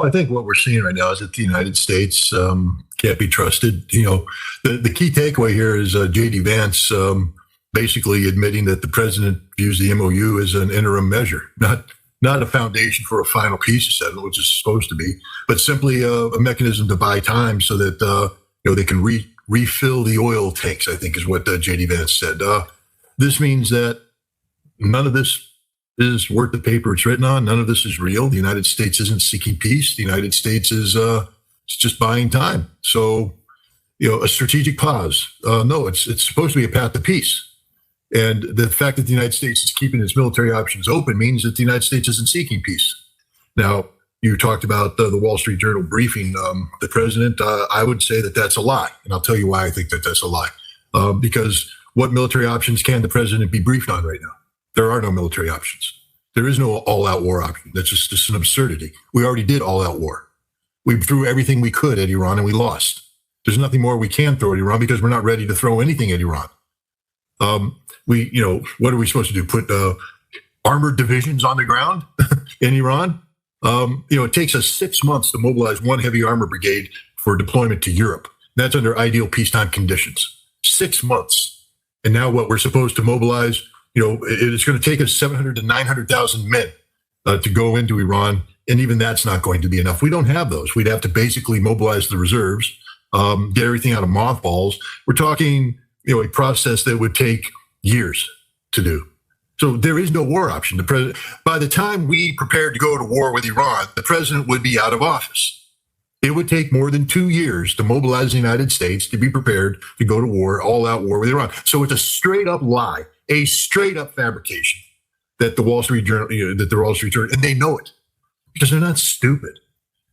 Well, I think what we're seeing right now is that the United States can't be trusted. The key takeaway here is J.D. Vance basically admitting that the president views the MOU as an interim measure, not a foundation for a final peace settlement, which is supposed to be, but simply a mechanism to buy time so that they can refill the oil tanks, I think is what J.D. Vance said. This means that none of this is worth the paper it's written on. None of this is real. The United States isn't seeking peace. The United States is just buying time. So, a strategic pause. No, it's supposed to be a path to peace. And the fact that the United States is keeping its military options open means that the United States isn't seeking peace. Now, you talked about the Wall Street Journal briefing the president. I would say that that's a lie. And I'll tell you why I think that that's a lie. Because what military options can the president be briefed on right now? There are no military options. There is no all-out war option. That's just an absurdity. We already did all-out war. We threw everything we could at Iran and we lost. There's nothing more we can throw at Iran because we're not ready to throw anything at Iran. What are we supposed to do? Put armored divisions on the ground in Iran? It takes us 6 months to mobilize one heavy armor brigade for deployment to Europe. That's under ideal peacetime conditions. 6 months. And now what we're supposed to mobilize, it's going to take us 700 to 900,000 men to go into Iran. And even that's not going to be enough. We don't have those. We'd have to basically mobilize the reserves, get everything out of mothballs. We're talking, a process that would take years to do. So there is no war option. By the time we prepared to go to war with Iran, the president would be out of office. It would take more than 2 years to mobilize the United States to be prepared to go to war, all-out war with Iran. So it's a straight-up lie, a straight-up fabrication that the Wall Street Journal, and they know it because they're not stupid.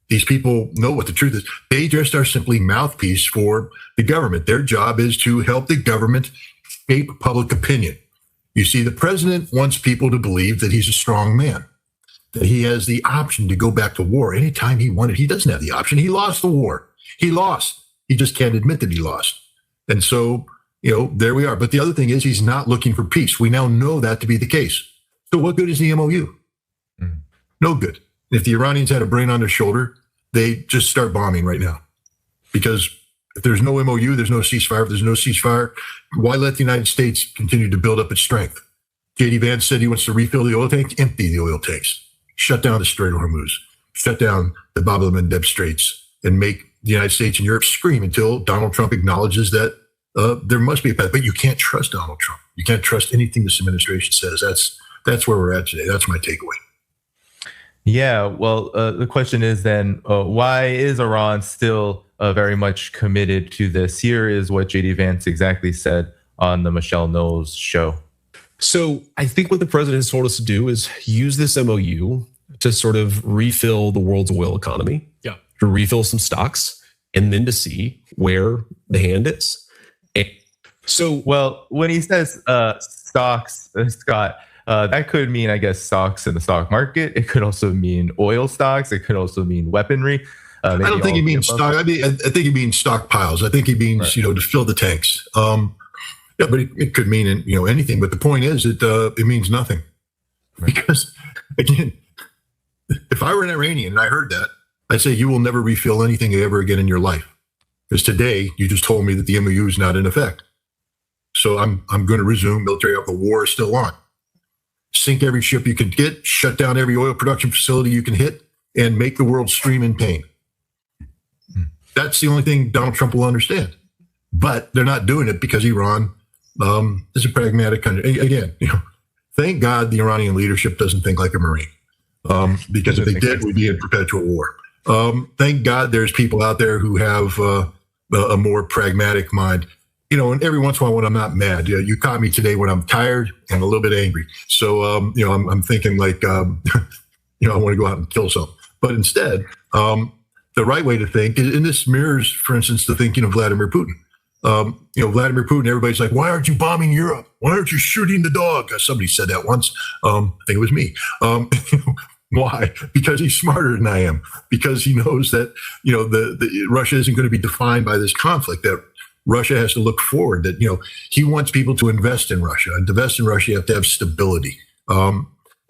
These people know what the truth is. They just are simply mouthpiece for the government. Their job is to help the government shape public opinion. You see, the president wants people to believe that he's a strong man, that he has the option to go back to war anytime he wanted. He doesn't have the option. He lost the war. He lost. He just can't admit that he lost. And so, there we are. But the other thing is he's not looking for peace. We now know that to be the case. So what good is the MOU? No good. If the Iranians had a brain on their shoulder, they just start bombing right now. Because if there's no MOU, there's no ceasefire. If there's no ceasefire, why let the United States continue to build up its strength? J.D. Vance said he wants to refill the oil tank, empty the oil tanks, shut down the Strait of Hormuz, shut down the Bab el-Mandeb Straits, and make the United States and Europe scream until Donald Trump acknowledges that there must be a path. But you can't trust Donald Trump. You can't trust anything this administration says. That's where we're at today. That's my takeaway. Yeah, well, the question is then, why is Iran still very much committed to this? Here is what J.D. Vance exactly said on the Michelle Knowles show. So I think what the president has told us to do is use this MOU to sort of refill the world's oil economy, to refill some stocks, and then to see where the hand is. So, well, when he says stocks, Scott, that could mean, I guess, stocks in the stock market. It could also mean oil stocks. It could also mean weaponry. I don't think he means stock. I think he means stockpiles. I think he means, to fill the tanks. But it could mean, anything. But the point is, it means nothing. Right. Because, again, if I were an Iranian and I heard that, I'd say you will never refill anything ever again in your life. Because today you just told me that the MOU is not in effect. So I'm going to resume military. The war is still on. Sink every ship you can get, shut down every oil production facility you can hit, and make the world scream in pain. That's the only thing Donald Trump will understand. But they're not doing it because Iran is a pragmatic country. Again, thank God the Iranian leadership doesn't think like a Marine. Because if they did, we'd be in perpetual war. Thank God there's people out there who have a more pragmatic mind. And every once in a while when I'm not mad, you caught me today when I'm tired and a little bit angry. So, I'm thinking like, I want to go out and kill something. But instead, the right way to think, and this mirrors, for instance, the thinking of Vladimir Putin. Vladimir Putin, everybody's like, why aren't you bombing Europe? Why aren't you shooting the dog? Somebody said that once. I think it was me. Why? Because he's smarter than I am. Because he knows that, the Russia isn't going to be defined by this conflict, that Russia has to look forward, that, he wants people to invest in Russia. And to invest in Russia, you have to have stability.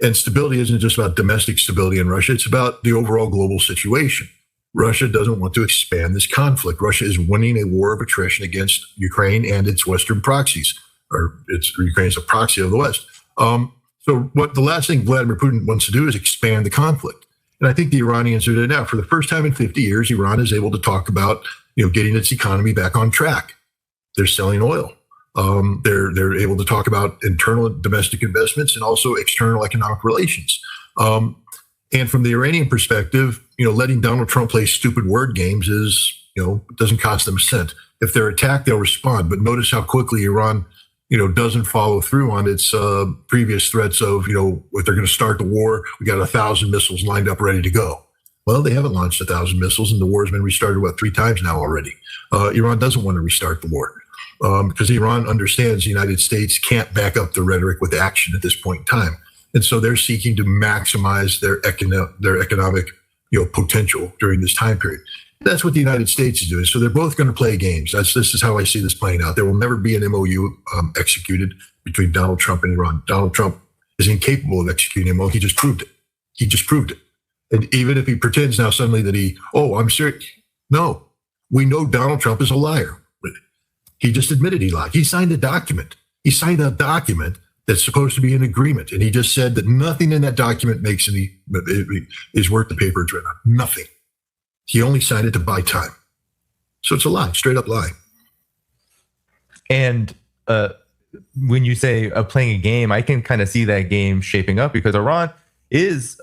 And stability isn't just about domestic stability in Russia. It's about the overall global situation. Russia doesn't want to expand this conflict. Russia is winning a war of attrition against Ukraine and its Western proxies, or Ukraine is a proxy of the West. So what the last thing Vladimir Putin wants to do is expand the conflict. And I think the Iranians are there now. For the first time in 50 years, Iran is able to talk about, getting its economy back on track. They're selling oil. They're able to talk about internal domestic investments and also external economic relations. And from the Iranian perspective, letting Donald Trump play stupid word games doesn't cost them a cent. If they're attacked, they'll respond. But notice how quickly Iran, doesn't follow through on its previous threats of, if they're going to start the war, we got 1,000 missiles lined up ready to go. Well, they haven't launched 1,000 missiles, and the war has been restarted, 3 times now already. Iran doesn't want to restart the war because Iran understands the United States can't back up the rhetoric with action at this point in time. And so they're seeking to maximize their economic potential during this time period. That's what the United States is doing. So they're both going to play games. This is how I see this playing out. There will never be an MOU executed between Donald Trump and Iran. Donald Trump is incapable of executing an MOU. He just proved it. And even if he pretends now suddenly that I'm serious. No, we know Donald Trump is a liar. He just admitted he lied. He signed a document. That's supposed to be an agreement. And he just said that nothing in that document is worth the paper it's written on. Nothing. He only signed it to buy time. So it's a lie, straight up lie. And when you say playing a game, I can kind of see that game shaping up because Iran is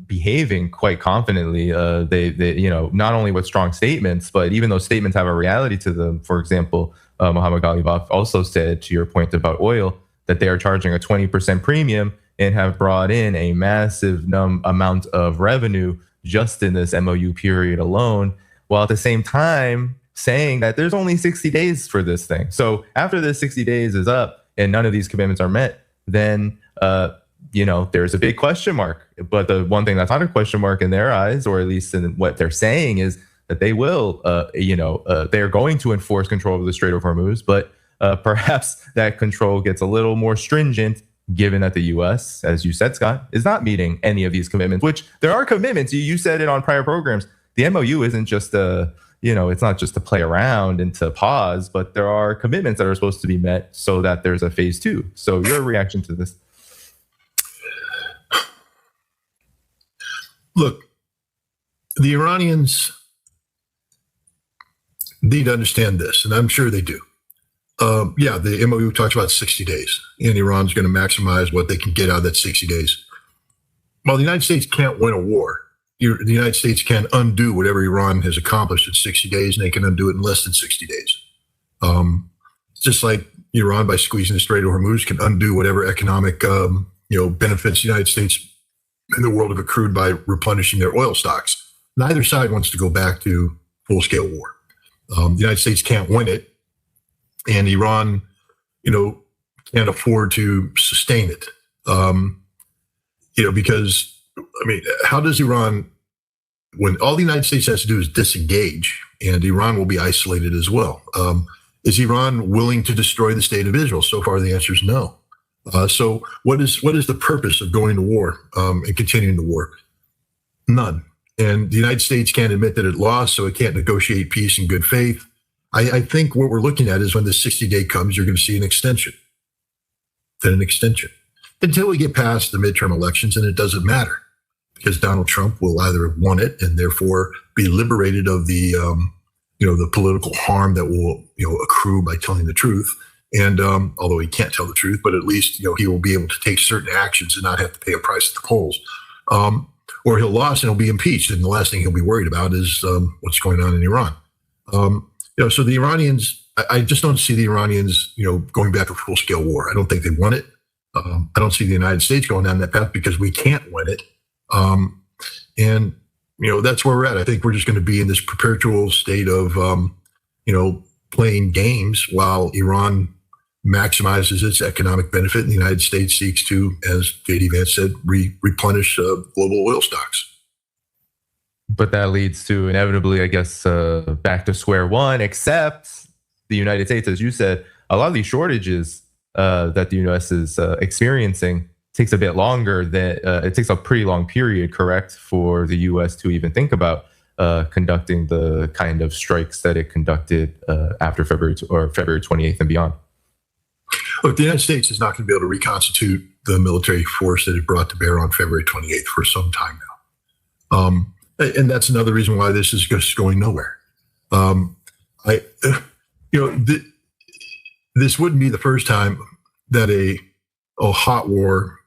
behaving quite confidently. They not only with strong statements, but even those statements have a reality to them. For example, Mohammad Ghalibaf also said, to your point about oil, that they are charging a 20% premium and have brought in a massive amount of revenue just in this MOU period alone, while at the same time saying that there's only 60 days for this thing. So after this 60 days is up and none of these commitments are met, then there's a big question mark. But the one thing that's not a question mark in their eyes, or at least in what they're saying, is that they will, they're going to enforce control of the Strait of Hormuz, but perhaps that control gets a little more stringent, given that the U.S., as you said, Scott, is not meeting any of these commitments, which there are commitments. You said it on prior programs. The MOU isn't just it's not just to play around and to pause, but there are commitments that are supposed to be met so that there's a phase 2. So your reaction to this? Look, the Iranians need to understand this, and I'm sure they do. The MOU talks about 60 days, and Iran's going to maximize what they can get out of that 60 days. While the United States can't win a war, the United States can undo whatever Iran has accomplished in 60 days, and they can undo it in less than 60 days. Just like Iran, by squeezing the Strait of Hormuz, can undo whatever economic benefits the United States and the world have accrued by replenishing their oil stocks. Neither side wants to go back to full-scale war. The United States can't win it, and Iran, can't afford to sustain it. Because, how does Iran, when all the United States has to do is disengage, and Iran will be isolated as well, is Iran willing to destroy the state of Israel? So far, the answer is no. So what is the purpose of going to war and continuing the war? None. And the United States can't admit that it lost, so it can't negotiate peace in good faith. I think what we're looking at is when the 60-day comes, you're going to see an extension. Then an extension. Until we get past the midterm elections, and it doesn't matter, because Donald Trump will either have won it and therefore be liberated of the political harm that will accrue by telling the truth. And although he can't tell the truth, but at least he will be able to take certain actions and not have to pay a price at the polls. Or he'll lose and he'll be impeached, and the last thing he'll be worried about is what's going on in Iran. So the Iranians, I just don't see the Iranians, going back to full-scale war. I don't think they want it. I don't see the United States going down that path because we can't win it. And that's where we're at. I think we're just going to be in this perpetual state of, playing games while Iran maximizes its economic benefit, and the United States seeks to, as J.D. Vance said, replenish global oil stocks. But that leads to inevitably, I guess, back to square one, except the United States, as you said, a lot of these shortages that the U.S. is experiencing takes a bit longer. That it takes a pretty long period, correct, for the U.S. to even think about conducting the kind of strikes that it conducted after February 28th and beyond. Look, the United States is not going to be able to reconstitute the military force that it brought to bear on February 28th for some time now. And that's another reason why this is just going nowhere. This wouldn't be the first time that a hot war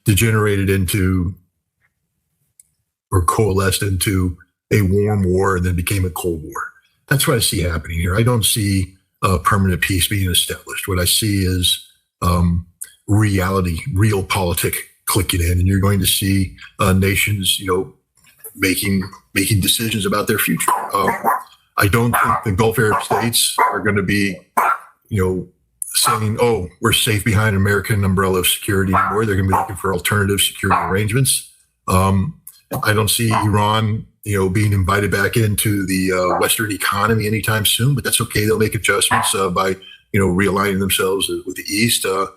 degenerated into or coalesced into a warm war and then became a cold war. That's what I see happening here. I don't see permanent peace being established. What I see is reality, realpolitik clicking in, and you're going to see nations, making decisions about their future. I don't think the Gulf Arab states are going to be, saying, "Oh, we're safe behind an American umbrella of security anymore." They're going to be looking for alternative security arrangements. I don't see Iran, being invited back into the Western economy anytime soon, but that's okay. They'll make adjustments by, realigning themselves with the East. The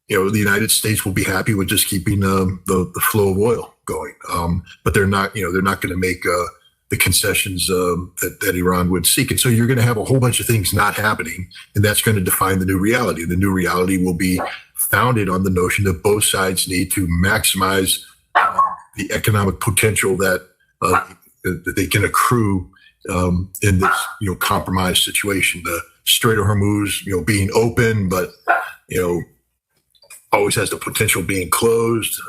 United States will be happy with just keeping the flow of oil going, but they're not going to make the concessions that Iran would seek. And so you're going to have a whole bunch of things not happening, and that's going to define the new reality. The new reality will be founded on the notion that both sides need to maximize the economic potential that they can accrue in this compromised situation. The Strait of Hormuz, being open, but always has the potential of being closed.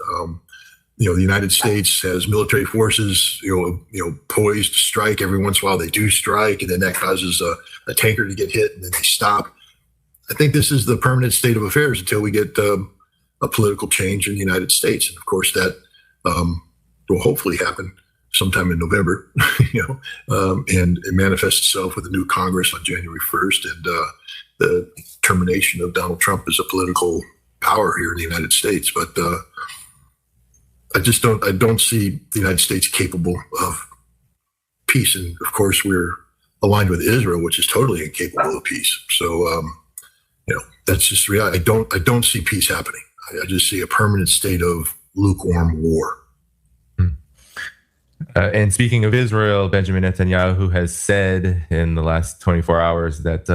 The United States has military forces, poised to strike. Every once in a while they do strike, and then that causes a tanker to get hit, and then they stop. I think this is the permanent state of affairs until we get a political change in the United States. And of course that will hopefully happen sometime in November, and it manifests itself with a new Congress on January 1st and the termination of Donald Trump as a political power here in the United States. But I don't see the United States capable of peace. And of course, we're aligned with Israel, which is totally incapable of peace. So, that's just reality. I don't see peace happening. I just see a permanent state of lukewarm war. And speaking of Israel, Benjamin Netanyahu has said in the last 24 hours that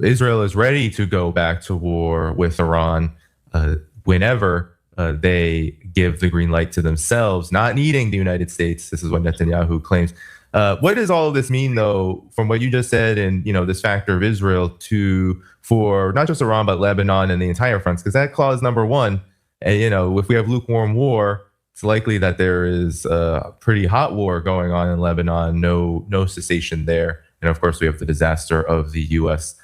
Israel is ready to go back to war with Iran whenever they give the green light to themselves, not needing the United States. This is what Netanyahu claims. What does all of this mean, though, from what you just said, and this factor of Israel for not just Iran but Lebanon and the entire front? Because that clause number one, and if we have lukewarm war, it's likely that there is a pretty hot war going on in Lebanon. No cessation there, and of course we have the disaster of the U.S.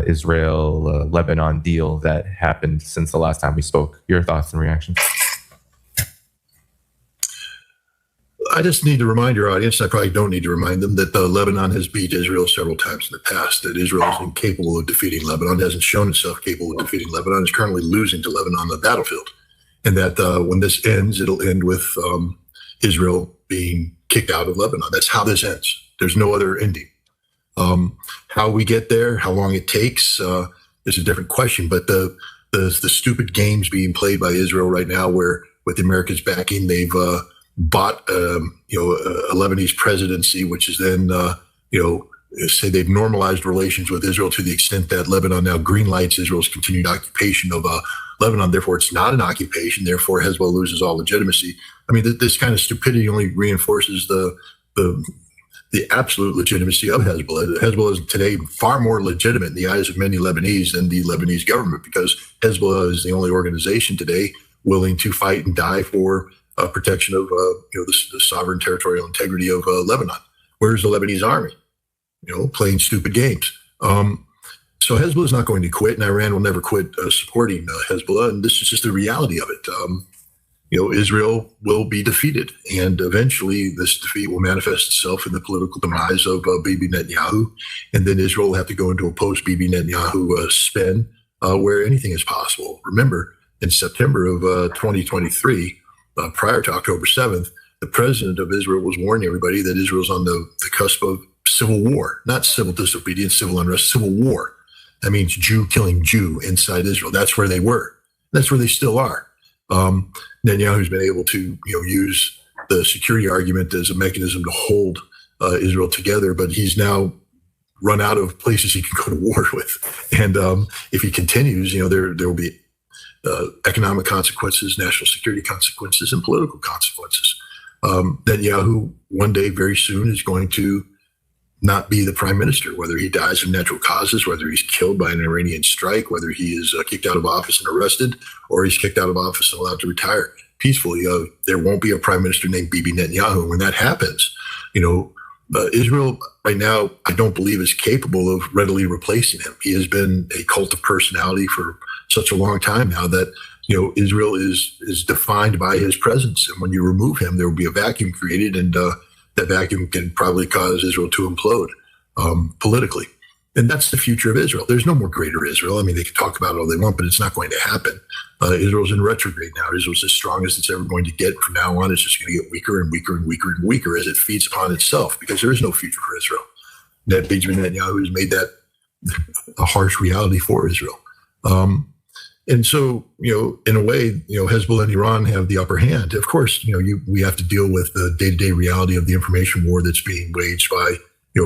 Israel Lebanon deal that happened since the last time we spoke. Your thoughts and reactions? I just need to remind your audience, I probably don't need to remind them, that Lebanon has beat Israel several times in the past, that Israel is incapable of defeating Lebanon, hasn't shown itself capable of defeating Lebanon, is currently losing to Lebanon on the battlefield. And that when this ends, it'll end with Israel being kicked out of Lebanon. That's how this ends. There's no other ending. How we get there, how long it takes, is a different question. But the stupid games being played by Israel right now, where with America's backing, they've bought a Lebanese presidency, which is then say they've normalized relations with Israel to the extent that Lebanon now greenlights Israel's continued occupation of Lebanon. Therefore, it's not an occupation. Therefore, Hezbollah loses all legitimacy. I mean, this kind of stupidity only reinforces the absolute legitimacy of Hezbollah. Hezbollah is today far more legitimate in the eyes of many Lebanese than the Lebanese government, because Hezbollah is the only organization today willing to fight and die for protection of the sovereign territorial integrity of Lebanon. Where's the Lebanese army? Playing stupid games. So Hezbollah is not going to quit, and Iran will never quit supporting Hezbollah. And this is just the reality of it. Israel will be defeated, and eventually this defeat will manifest itself in the political demise of Bibi Netanyahu, and then Israel will have to go into a post-Bibi Netanyahu spin where anything is possible. Remember, in September of 2023, prior to October 7th, the president of Israel was warning everybody that Israel's on the cusp of civil war, not civil disobedience, civil unrest, civil war. That means Jew killing Jew inside Israel. That's where they were. That's where they still are. Netanyahu's been able to use the security argument as a mechanism to hold Israel together, but he's now run out of places he can go to war with. And if he continues, there will be economic consequences, national security consequences, and political consequences. Netanyahu one day very soon is going to not be the prime minister, whether he dies of natural causes, whether he's killed by an Iranian strike, whether he is kicked out of office and arrested, or he's kicked out of office and allowed to retire peacefully. There won't be a prime minister named Bibi Netanyahu. When that happens, Israel right now, I don't believe is capable of readily replacing him. He has been a cult of personality for such a long time now that Israel is defined by his presence. And when you remove him, there will be a vacuum created, and that vacuum can probably cause Israel to implode politically. And that's the future of Israel. There's no more greater Israel. I mean, they can talk about it all they want, but it's not going to happen. Israel's in retrograde now. Israel's as strong as it's ever going to get. From now on, it's just going to get weaker and weaker and weaker and weaker as it feeds upon itself, because there is no future for Israel. Benjamin Netanyahu has made that a harsh reality for Israel. And so, in a way, Hezbollah and Iran have the upper hand. Of course, we have to deal with the day-to-day reality of the information war that's being waged by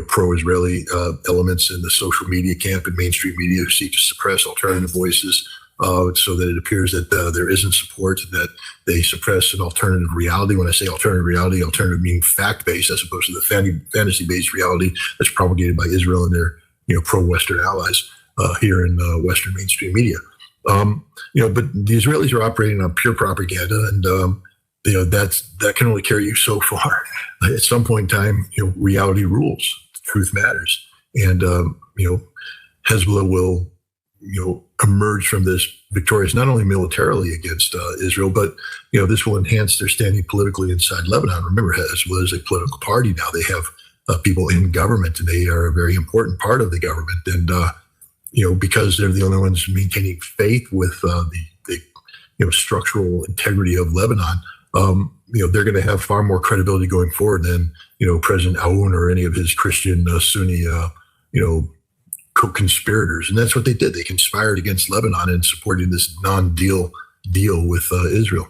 pro-Israeli elements in the social media camp and mainstream media who seek to suppress alternative voices, so that it appears that there isn't support, that they suppress an alternative reality. When I say alternative reality, alternative meaning fact-based, as opposed to the fantasy-based reality that's propagated by Israel and their pro-Western allies here in Western mainstream media. But the Israelis are operating on pure propaganda, and that can only carry you so far. At some point in time, reality rules. Truth matters, and Hezbollah will emerge from this victorious, not only militarily against Israel, but this will enhance their standing politically inside Lebanon. Remember, Hezbollah is a political party now. They have people in government, and they are a very important part of the government, and because they're the only ones maintaining faith with the structural integrity of Lebanon, they're going to have far more credibility going forward than President Aoun or any of his Christian Sunni co-conspirators. And that's what they did. They conspired against Lebanon and supporting this non-deal deal with Israel.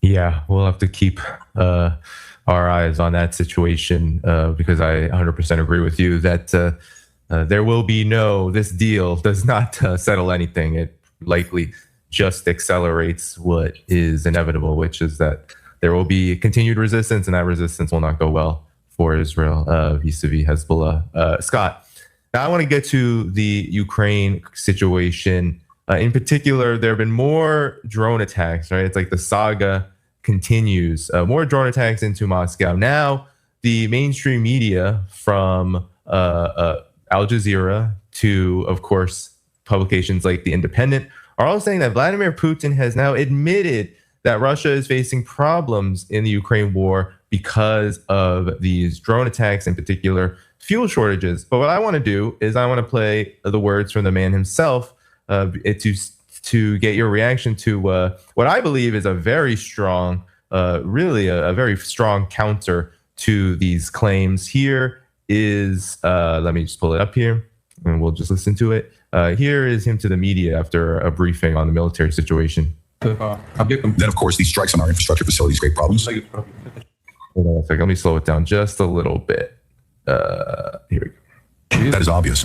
Yeah, we'll have to keep our eyes on that situation, because I 100% agree with you that there will be this deal does not settle anything. It likely just accelerates what is inevitable, which is that there will be continued resistance, and that resistance will not go well for Israel vis-a-vis Hezbollah. Scott, now I want to get to the Ukraine situation. In particular, there have been more drone attacks, right? It's like the saga continues. More drone attacks into Moscow. Now, the mainstream media from Al Jazeera to, of course, publications like The Independent are all saying that Vladimir Putin has now admitted that Russia is facing problems in the Ukraine war because of these drone attacks, in particular, fuel shortages. But what I want to do is I want to play the words from the man himself to get your reaction to what I believe is a very strong, really a very strong counter to these claims. Here is, let me just pull it up here and we'll just listen to it. Here is him to the media after a briefing on the military situation. Then, of course, these strikes on our infrastructure facilities create problems. Hold on a second. Let me slow it down just a little bit. Here we go. That is obvious.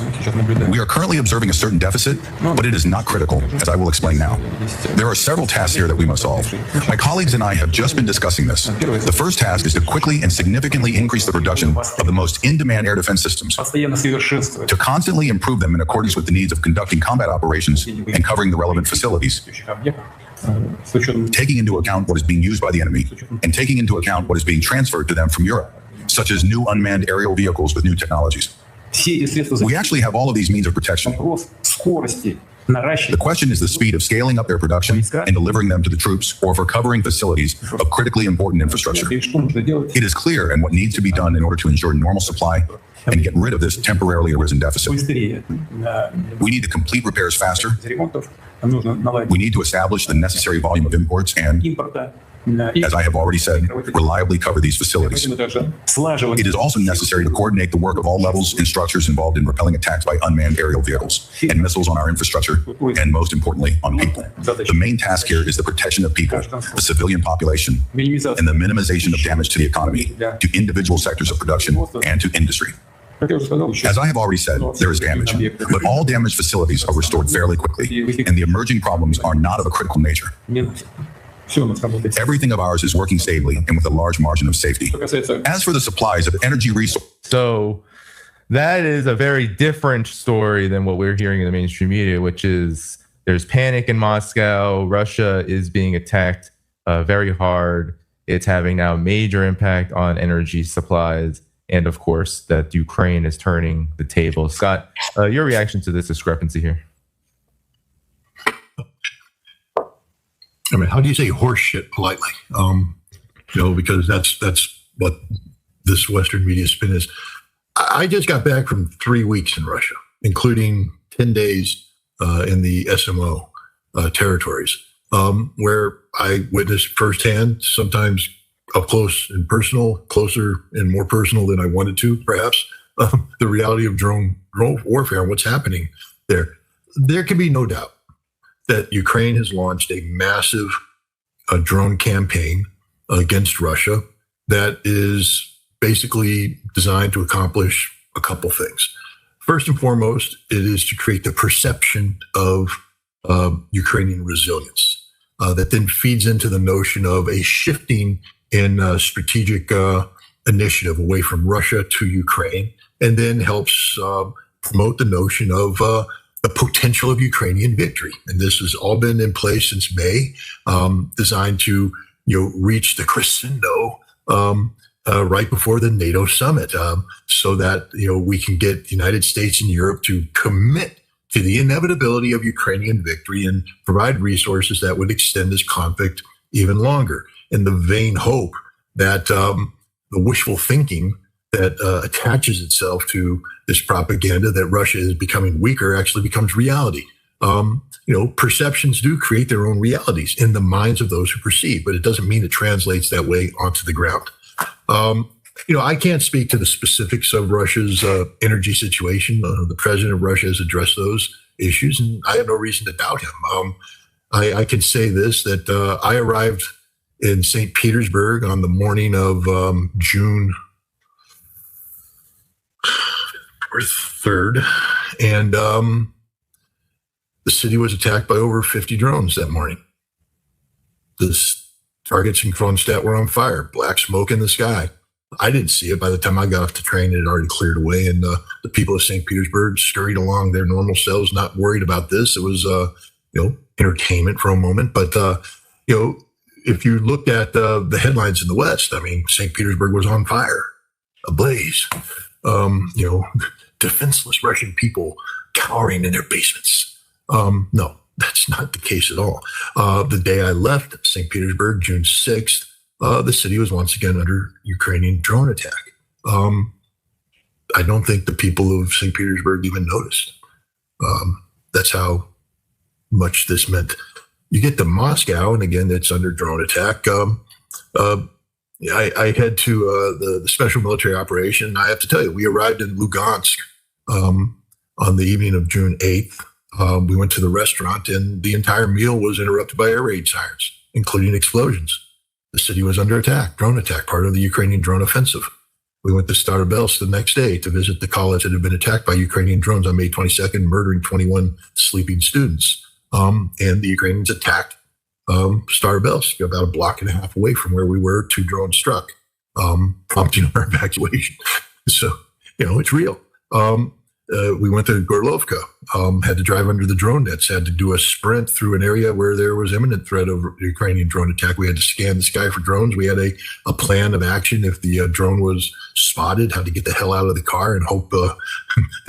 We are currently observing a certain deficit, but it is not critical, as I will explain now. There are several tasks here that we must solve. My colleagues and I have just been discussing this. The first task is to quickly and significantly increase the production of the most in-demand air defense systems, to constantly improve them in accordance with the needs of conducting combat operations and covering the relevant facilities, taking into account what is being used by the enemy and taking into account what is being transferred to them from Europe, such as new unmanned aerial vehicles with new technologies. We actually have all of these means of protection. The question is the speed of scaling up their production and delivering them to the troops, or for covering facilities of critically important infrastructure. It is clear and what needs to be done in order to ensure normal supply and get rid of this temporarily arisen deficit. We need to complete repairs faster. We need to establish the necessary volume of imports and as I have already said, reliably cover these facilities. It is also necessary to coordinate the work of all levels and structures involved in repelling attacks by unmanned aerial vehicles and missiles on our infrastructure, and most importantly, on people. The main task here is the protection of people, the civilian population, and the minimization of damage to the economy, to individual sectors of production, and to industry. As I have already said, there is damage, but all damaged facilities are restored fairly quickly, and the emerging problems are not of a critical nature. Everything of ours is working stably and with a large margin of safety. As for the supplies of energy resources, So that is a very different story than what we're hearing in the mainstream media, which is there's panic in Moscow. Russia is being attacked very hard. It's having now major impact on energy supplies. And of course, that Ukraine is turning the table. Scott, your reaction to this discrepancy here? I mean, how do you say horse shit politely? Because that's what this Western media spin is. I just got back from 3 weeks in Russia, including 10 days in the SMO territories, where I witnessed firsthand, sometimes up close and personal, closer and more personal than I wanted to, perhaps, the reality of drone warfare and what's happening there. There can be no doubt that Ukraine has launched a massive drone campaign against Russia that is basically designed to accomplish a couple things. First and foremost, it is to create the perception of Ukrainian resilience that then feeds into the notion of a shifting in strategic initiative away from Russia to Ukraine, and then helps promote the notion of the potential of Ukrainian victory. And this has all been in place since May, designed to reach the crescendo right before the NATO summit, so that we can get the United States and Europe to commit to the inevitability of Ukrainian victory and provide resources that would extend this conflict even longer, in the vain hope that the wishful thinking that attaches itself to this propaganda that Russia is becoming weaker actually becomes reality. Perceptions do create their own realities in the minds of those who perceive, but it doesn't mean it translates that way onto the ground. I can't speak to the specifics of Russia's energy situation. The president of Russia has addressed those issues, and I have no reason to doubt him. I can say this, that I arrived in St. Petersburg on the morning of June 3rd, and the city was attacked by over 50 drones that morning. The targets in Kronstadt were on fire, black smoke in the sky. I didn't see it. By the time I got off the train, it had already cleared away, and the people of St. Petersburg scurried along their normal selves, not worried about this. It was, entertainment for a moment. But, if you looked at the headlines in the West, I mean, St. Petersburg was on fire, ablaze. Defenseless Russian people cowering in their basements. No, that's not the case at all. The day I left St. Petersburg, June 6th, the city was once again under Ukrainian drone attack. I don't think the people of St. Petersburg even noticed. That's how much this meant. You get to Moscow, and again, it's under drone attack. I head to the special military operation. I have to tell you, we arrived in Lugansk on the evening of June 8th. We went to the restaurant, and the entire meal was interrupted by air raid sirens, including explosions. The city was under attack, drone attack, part of the Ukrainian drone offensive. We went to Stalemate the next day to visit the college that had been attacked by Ukrainian drones on May 22nd, murdering 21 sleeping students. And the Ukrainians attacked Stalemate, about a block and a half away from where we were. 2 drones struck, prompting our evacuation. So, it's real. We went to Gorlovka, had to drive under the drone nets, had to do a sprint through an area where there was imminent threat of Ukrainian drone attack. We had to scan the sky for drones. We had a plan of action if the drone was spotted, how to get the hell out of the car and hope that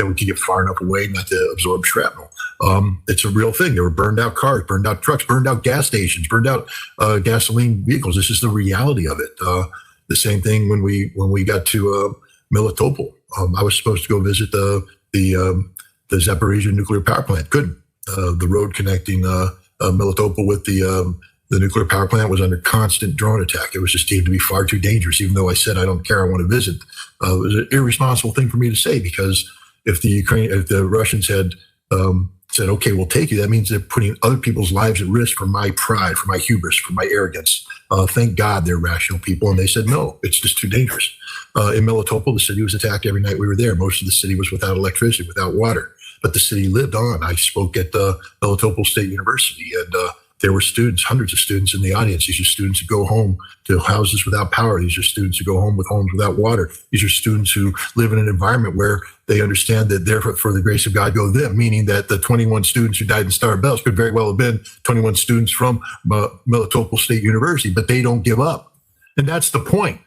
we could get far enough away not to absorb shrapnel. It's a real thing. There were burned out cars, burned out trucks, burned out gas stations, burned out gasoline vehicles. This is the reality of it. The same thing when we got to Melitopol. I was supposed to go visit the Zaporizhzhia nuclear power plant. Couldn't. The road connecting Melitopol with the The nuclear power plant was under constant drone attack. It was just deemed to be far too dangerous, even though I said, I don't care, I want to visit. It was an irresponsible thing for me to say, because if the Russians had said, okay, we'll take you, that means they're putting other people's lives at risk for my pride, for my hubris, for my arrogance. Thank God they're rational people. And they said, no, it's just too dangerous. In Melitopol, the city was attacked every night we were there. Most of the city was without electricity, without water, but the city lived on. I spoke at Melitopol State University, and there were students, hundreds of students in the audience. These are students who go home to houses without power. These are students who go home with homes without water. These are students who live in an environment where they understand that therefore, for the grace of God, go them, meaning that the 21 students who died in Star Bells could very well have been 21 students from Melitopol State University, but they don't give up. And that's the point.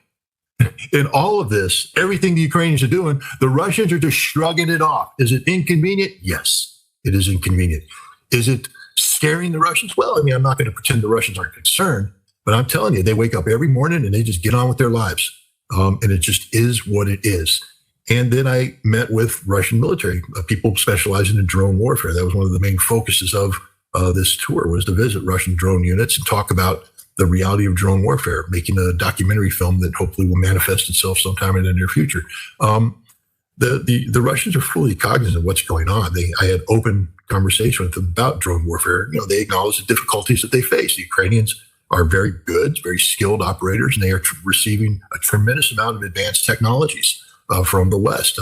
In all of this, everything the Ukrainians are doing, the Russians are just shrugging it off. Is it inconvenient? Yes, it is inconvenient. Is it scaring the Russians? Well, I mean, I'm not going to pretend the Russians aren't concerned, but I'm telling you, they wake up every morning and they just get on with their lives. And it just is what it is. And then I met with Russian military people specializing in drone warfare. That was one of the main focuses of this tour, was to visit Russian drone units and talk about the reality of drone warfare, making a documentary film that hopefully will manifest itself sometime in the near future. The Russians are fully cognizant of what's going on. I had open conversation with them about drone warfare. You know, they acknowledge the difficulties that they face. The Ukrainians are very good, very skilled operators, and they are receiving a tremendous amount of advanced technologies from the West.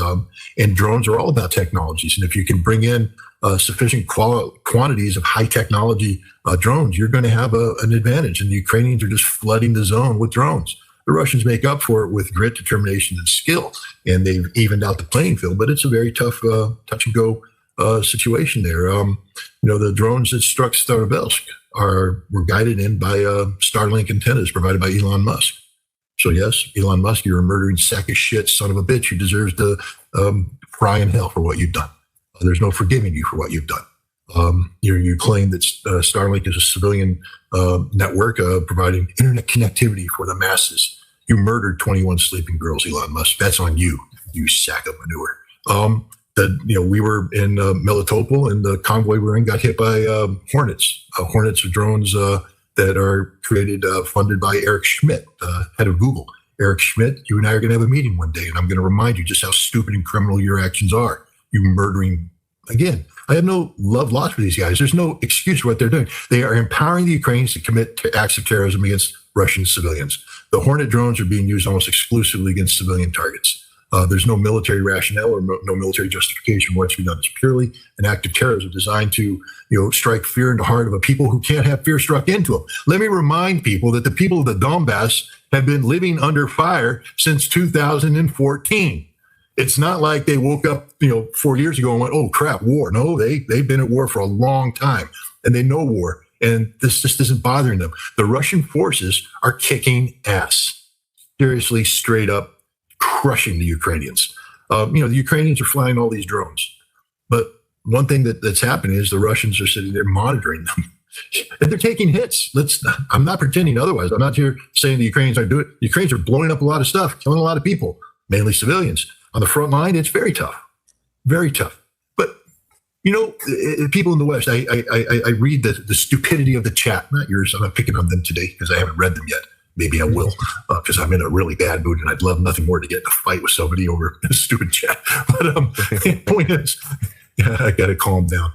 And drones are all about technologies. And if you can bring in sufficient quantities of high technology drones, you're going to have an advantage. And the Ukrainians are just flooding the zone with drones. The Russians make up for it with grit, determination, and skill, and they've evened out the playing field. But it's a very tough, touch and go situation there. The drones that struck Starovsk were guided in by Starlink antennas provided by Elon Musk. So yes, Elon Musk, you're a murdering sack of shit, son of a bitch who deserves to fry in hell for what you've done. There's no forgiving you for what you've done. You claim that Starlink is a civilian network providing internet connectivity for the masses. You murdered 21 sleeping girls, Elon Musk. That's on you, you sack of manure. We were in Melitopol, and the convoy we were in got hit by Hornets. Hornets are drones that are funded by Eric Schmidt, head of Google. Eric Schmidt, you and I are going to have a meeting one day, and I'm going to remind you just how stupid and criminal your actions are. You murdering, again, I have no love lost for these guys. There's no excuse for what they're doing. They are empowering the Ukrainians to commit acts of terrorism against Russian civilians. The Hornet drones are being used almost exclusively against civilian targets. There's no military rationale or no military justification for what's being done. It's purely an act of terrorism designed to, strike fear into the heart of a people who can't have fear struck into them. Let me remind people that the people of the Donbass have been living under fire since 2014. It's not like they woke up, 4 years ago and went, oh crap, war. No, they've been at war for a long time, and they know war. And this just isn't bothering them. The Russian forces are kicking ass, seriously, straight up crushing the Ukrainians. The Ukrainians are flying all these drones. But one thing that's happening is the Russians are sitting there monitoring them. And they're taking hits. I'm not pretending otherwise. I'm not here saying the Ukrainians aren't doing it. The Ukrainians are blowing up a lot of stuff, killing a lot of people, mainly civilians. On the front line, it's very tough. Very tough. But, people in the West, I read the stupidity of the chat, not yours. I'm not picking on them today because I haven't read them yet. Maybe I will, because I'm in a really bad mood and I'd love nothing more to get in a fight with somebody over a stupid chat. But the point is, I got to calm down.